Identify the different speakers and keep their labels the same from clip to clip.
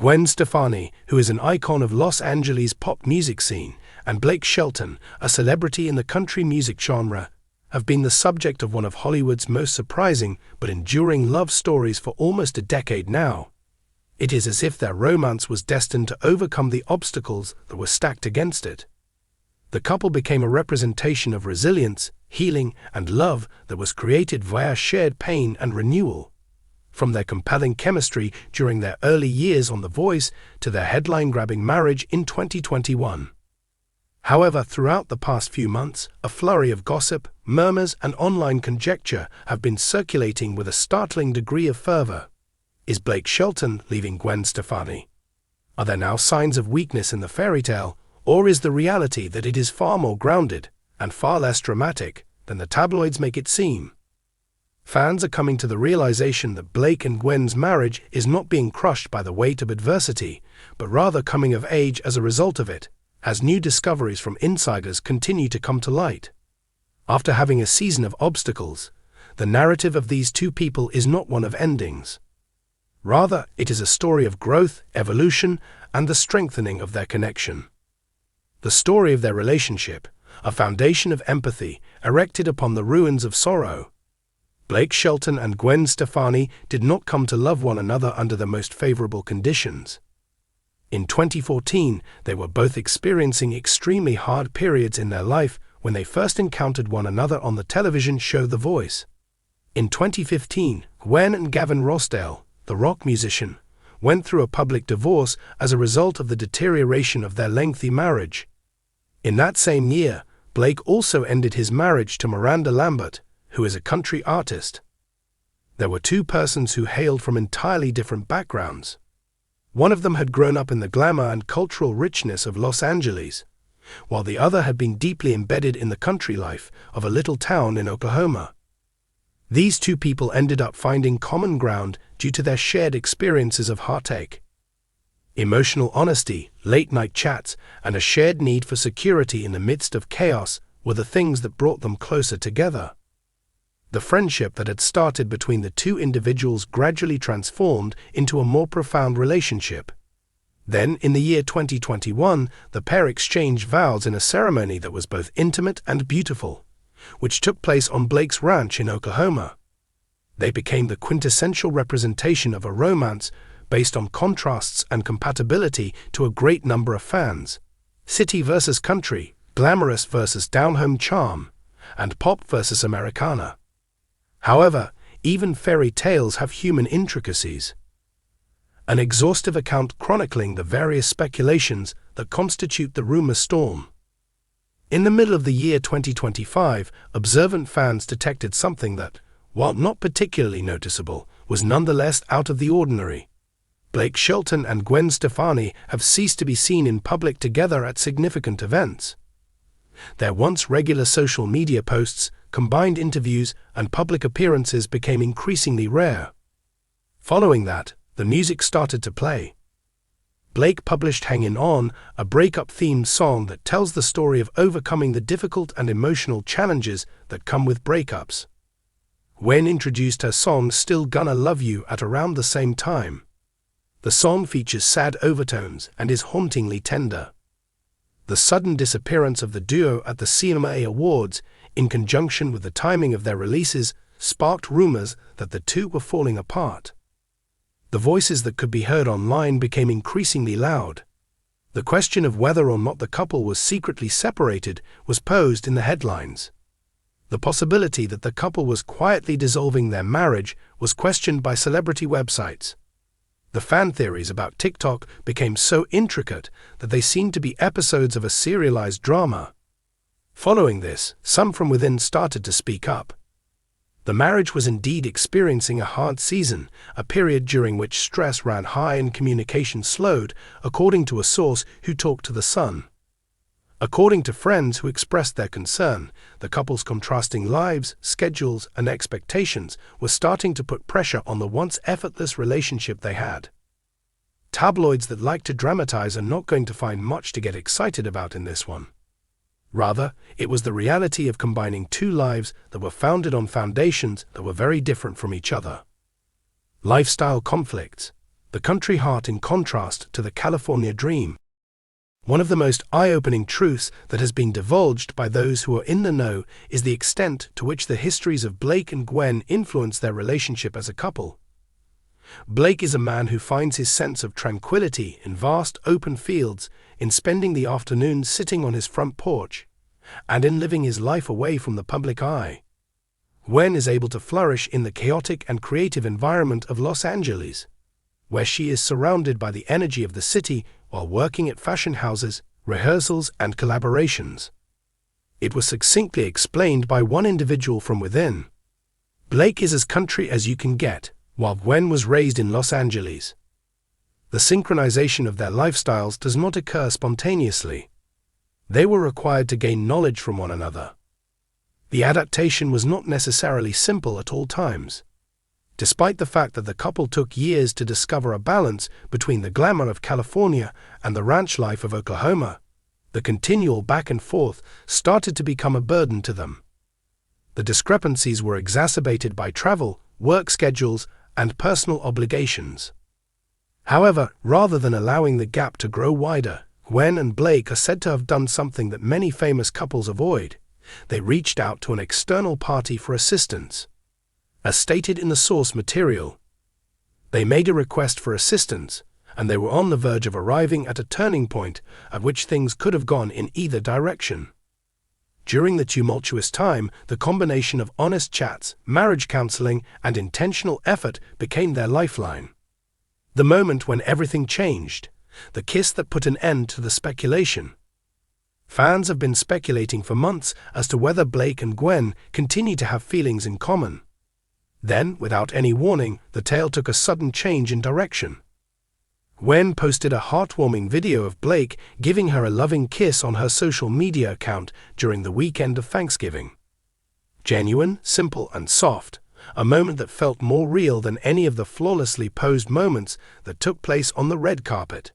Speaker 1: Gwen Stefani, who is an icon of Los Angeles' pop music scene, and Blake Shelton, a celebrity in the country music genre, have been the subject of one of Hollywood's most surprising but enduring love stories for almost a decade now. It is as if their romance was destined to overcome the obstacles that were stacked against it. The couple became a representation of resilience, healing, and love that was created via shared pain and renewal. From their compelling chemistry during their early years on The Voice to their headline-grabbing marriage in 2021. However, throughout the past few months, a flurry of gossip, murmurs, and online conjecture have been circulating with a startling degree of fervor. Is Blake Shelton leaving Gwen Stefani? Are there now signs of weakness in the fairy tale, or is the reality that it is far more grounded and far less dramatic than the tabloids make it seem? Fans are coming to the realization that Blake and Gwen's marriage is not being crushed by the weight of adversity, but rather coming of age as a result of it, as new discoveries from insiders continue to come to light. After having a season of obstacles, the narrative of these two people is not one of endings. Rather, it is a story of growth, evolution, and the strengthening of their connection. The story of their relationship, a foundation of empathy erected upon the ruins of sorrow. Blake Shelton and Gwen Stefani did not come to love one another under the most favorable conditions. In 2014, they were both experiencing extremely hard periods in their life when they first encountered one another on the television show The Voice. In 2015, Gwen and Gavin Rossdale, the rock musician, went through a public divorce as a result of the deterioration of their lengthy marriage. In that same year, Blake also ended his marriage to Miranda Lambert, who is a country artist. There were two persons who hailed from entirely different backgrounds. One of them had grown up in the glamour and cultural richness of Los Angeles, while the other had been deeply embedded in the country life of a little town in Oklahoma. These two people ended up finding common ground due to their shared experiences of heartache. Emotional honesty, late-night chats, and a shared need for security in the midst of chaos were the things that brought them closer together. The friendship that had started between the two individuals gradually transformed into a more profound relationship. Then, in the year 2021, the pair exchanged vows in a ceremony that was both intimate and beautiful, which took place on Blake's ranch in Oklahoma. They became the quintessential representation of a romance based on contrasts and compatibility to a great number of fans. City versus country, glamorous versus down-home charm, and pop versus Americana. However, even fairy tales have human intricacies. An exhaustive account chronicling the various speculations that constitute the rumor storm. In the middle of the year 2025, observant fans detected something that, while not particularly noticeable, was nonetheless out of the ordinary. Blake Shelton and Gwen Stefani have ceased to be seen in public together at significant events. Their once regular social media posts, combined interviews, and public appearances became increasingly rare. Following that, the music started to play. Blake published Hangin' On, a breakup-themed song that tells the story of overcoming the difficult and emotional challenges that come with breakups. Gwen introduced her song Still Gonna Love You at around the same time. The song features sad overtones and is hauntingly tender. The sudden disappearance of the duo at the CMA Awards, in conjunction with the timing of their releases, sparked rumors that the two were falling apart. The voices that could be heard online became increasingly loud. The question of whether or not the couple was secretly separated was posed in the headlines. The possibility that the couple was quietly dissolving their marriage was questioned by celebrity websites. The fan theories about TikTok became so intricate that they seemed to be episodes of a serialized drama. Following this, some from within started to speak up. The marriage was indeed experiencing a hard season, a period during which stress ran high and communication slowed, according to a source who talked to The Sun. According to friends who expressed their concern, the couple's contrasting lives, schedules, and expectations were starting to put pressure on the once effortless relationship they had. Tabloids that like to dramatize are not going to find much to get excited about in this one. Rather, it was the reality of combining two lives that were founded on foundations that were very different from each other. Lifestyle conflicts. the country heart in contrast to the California dream. One of the most eye-opening truths that has been divulged by those who are in the know is the extent to which the histories of Blake and Gwen influence their relationship as a couple. Blake is a man who finds his sense of tranquility in vast open fields, in spending the afternoons sitting on his front porch, and in living his life away from the public eye. Gwen is able to flourish in the chaotic and creative environment of Los Angeles, where she is surrounded by the energy of the city while working at fashion houses, rehearsals, and collaborations. It was succinctly explained by one individual from within. Blake is as country as you can get, while Gwen was raised in Los Angeles. The synchronization of their lifestyles does not occur spontaneously. They were required to gain knowledge from one another. The adaptation was not necessarily simple at all times. Despite the fact that the couple took years to discover a balance between the glamour of California and the ranch life of Oklahoma, the continual back and forth started to become a burden to them. The discrepancies were exacerbated by travel, work schedules, and personal obligations. However, rather than allowing the gap to grow wider, Gwen and Blake are said to have done something that many famous couples avoid. They reached out to an external party for assistance. As stated in the source material, they made a request for assistance, and they were on the verge of arriving at a turning point at which things could have gone in either direction. During the tumultuous time, the combination of honest chats, marriage counseling, and intentional effort became their lifeline. The moment when everything changed, the kiss that put an end to the speculation. Fans have been speculating for months as to whether Blake and Gwen continue to have feelings in common. Then, without any warning, the tale took a sudden change in direction. Gwen posted a heartwarming video of Blake giving her a loving kiss on her social media account during the weekend of Thanksgiving. Genuine, simple, and soft, a moment that felt more real than any of the flawlessly posed moments that took place on the red carpet.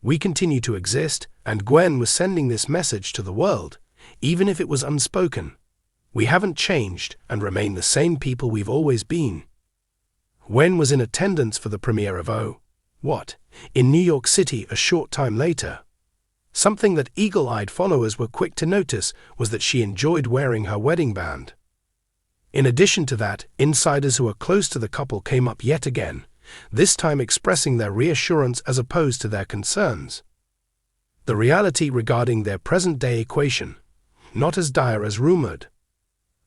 Speaker 1: We continue to exist, and Gwen was sending this message to the world, even if it was unspoken. We haven't changed and remain the same people we've always been. Gwen was in attendance for the premiere of Oh, What? In New York City a short time later. Something that eagle-eyed followers were quick to notice was that she enjoyed wearing her wedding band. In addition to that, insiders who are close to the couple came up yet again, this time expressing their reassurance as opposed to their concerns. The reality regarding their present-day equation, not as dire as rumored.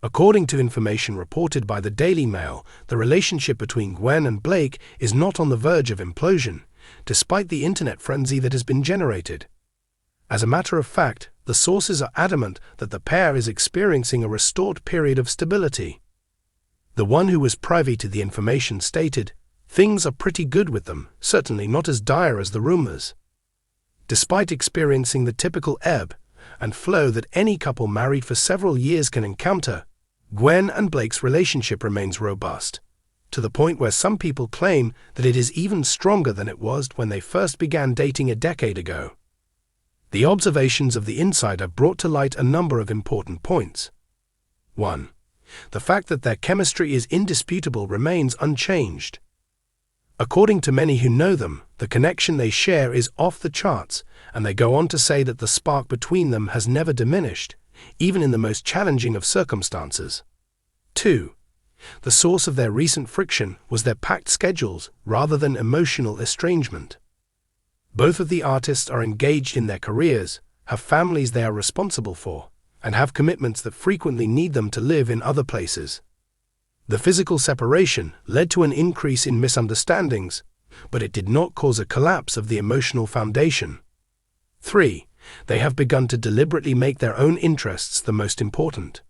Speaker 1: According to information reported by the Daily Mail, the relationship between Gwen and Blake is not on the verge of implosion, despite the internet frenzy that has been generated. As a matter of fact, the sources are adamant that the pair is experiencing a restored period of stability. The one who was privy to the information stated, "Things are pretty good with them, certainly not as dire as the rumors." Despite experiencing the typical ebb and flow that any couple married for several years can encounter, Gwen and Blake's relationship remains robust, to the point where some people claim that it is even stronger than it was when they first began dating a decade ago. The observations of the insider brought to light a number of important points. 1. The fact that their chemistry is indisputable remains unchanged. According to many who know them, the connection they share is off the charts, and they go on to say that the spark between them has never diminished, even in the most challenging of circumstances. 2. The source of their recent friction was their packed schedules rather than emotional estrangement. Both of the artists are engaged in their careers, have families they are responsible for, and have commitments that frequently need them to live in other places. The physical separation led to an increase in misunderstandings, but it did not cause a collapse of the emotional foundation. 3. They have begun to deliberately make their own interests the most important.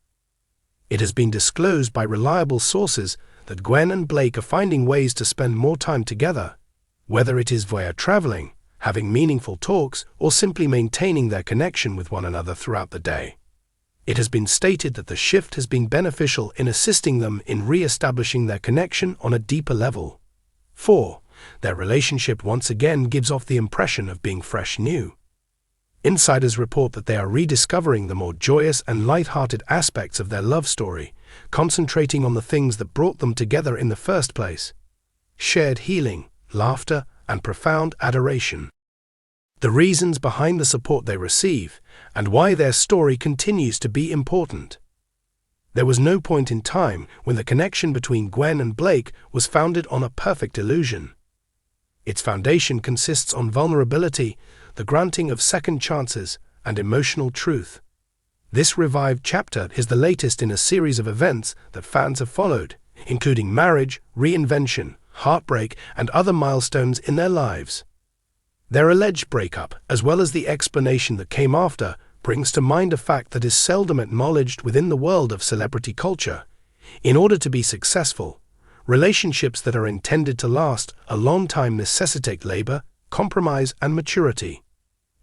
Speaker 1: It has been disclosed by reliable sources that Gwen and Blake are finding ways to spend more time together, whether it is via traveling, having meaningful talks, or simply maintaining their connection with one another throughout the day. It has been stated that the shift has been beneficial in assisting them in re-establishing their connection on a deeper level. 4. Their relationship once again gives off the impression of being fresh new. Insiders report that they are rediscovering the more joyous and light-hearted aspects of their love story, concentrating on the things that brought them together in the first place. Shared healing, laughter, and profound adoration. The reasons behind the support they receive, and why their story continues to be important. There was no point in time when the connection between Gwen and Blake was founded on a perfect illusion. Its foundation consists on vulnerability, the granting of second chances, and emotional truth. This revived chapter is the latest in a series of events that fans have followed, including marriage, reinvention, heartbreak, and other milestones in their lives. Their alleged breakup, as well as the explanation that came after, brings to mind a fact that is seldom acknowledged within the world of celebrity culture. In order to be successful, relationships that are intended to last a long time necessitate labor, compromise, and maturity.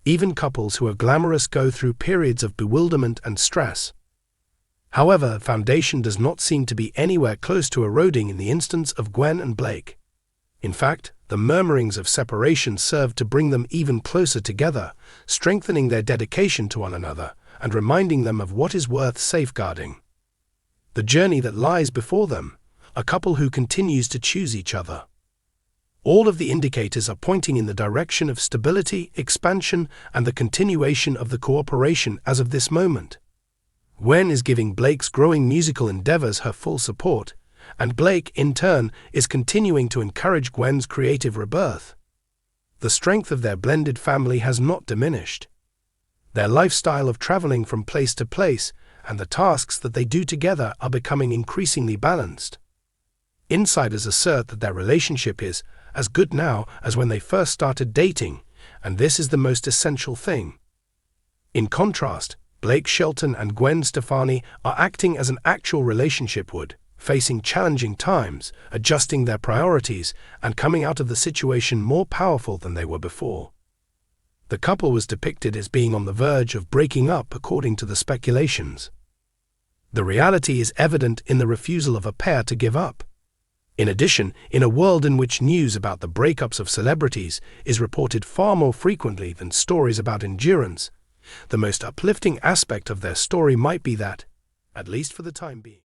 Speaker 1: Even couples who are glamorous go through periods of bewilderment and stress. However, the foundation does not seem to be anywhere close to eroding in the instance of Gwen and Blake. In fact, the murmurings of separation served to bring them even closer together, strengthening their dedication to one another and reminding them of what is worth safeguarding. The journey that lies before them, a couple who continues to choose each other. All of the indicators are pointing in the direction of stability, expansion, and the continuation of the cooperation as of this moment. Gwen is giving Blake's growing musical endeavors her full support, and Blake, in turn, is continuing to encourage Gwen's creative rebirth. The strength of their blended family has not diminished. Their lifestyle of traveling from place to place and the tasks that they do together are becoming increasingly balanced. Insiders assert that their relationship is as good now as when they first started dating, and this is the most essential thing. In contrast, Blake Shelton and Gwen Stefani are acting as an actual relationship would, facing challenging times, adjusting their priorities, and coming out of the situation more powerful than they were before. The couple was depicted as being on the verge of breaking up according to the speculations. The reality is evident in the refusal of a pair to give up. In addition, in a world in which news about the breakups of celebrities is reported far more frequently than stories about endurance, the most uplifting aspect of their story might be that, at least for the time being,